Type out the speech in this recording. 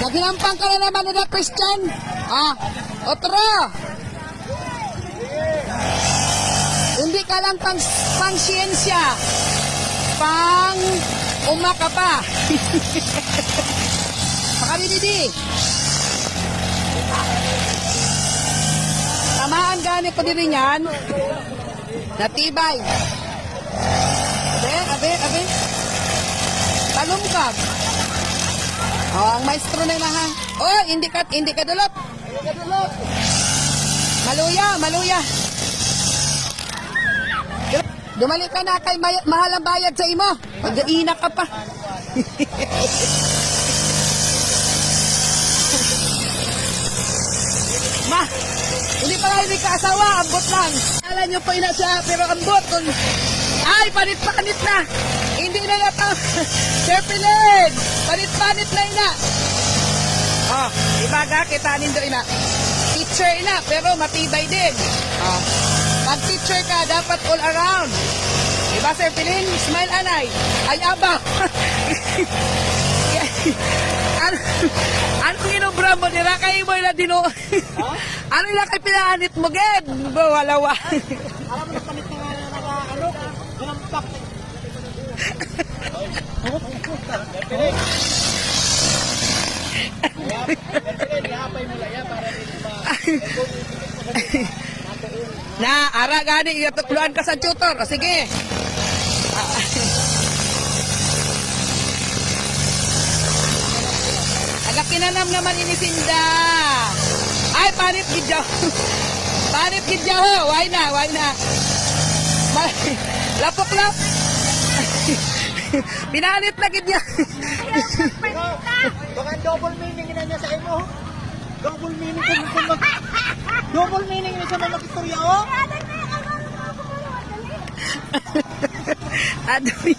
Naglampang ka na naman nila, Christian. Ah, otro. Hindi ka lang pang siyensya. Pang umaka pa. Pakabibidi. Tamaan gani ko din yan. Natibay. Abe. Talumkag. Oh, ang maestro na ha. Oh, hindi ka dulot. Maluya. Dumali ka na kay mahal ang bayad sa imo. Pag-iina ka pa. Ma, hindi pala hindi ka asawa, ambot lang. Alam nyo po ina siya, pero ambot. Ay, panit na. Hindi na ito. Sir Pilig, panit na ina. Oh, ibaga kita nindo ina. Teacher ina, pero matibay din. Oh. Pag teacher ka, dapat all around. Diba, Sir Piling? Smile, anay. Ay, aba. Anong inobra mo? Nira kayo mo na dino. Ano yung kay pinaanit mo, Ged? Walawa. Alam mo na panit na nga na ano, ginampak. Na, ara gani, iyatukluan ka sa tutor. O, sige. Agakinanam naman inisinda. Ay, panit gidyaw. Panit gidyaw ho. Why na. Lapok-lap. Pinanit na gidyaw. Baka double meaning na niya sa imo. Double meaning ko double meaning niya sa mga istorya, oh. Adoy.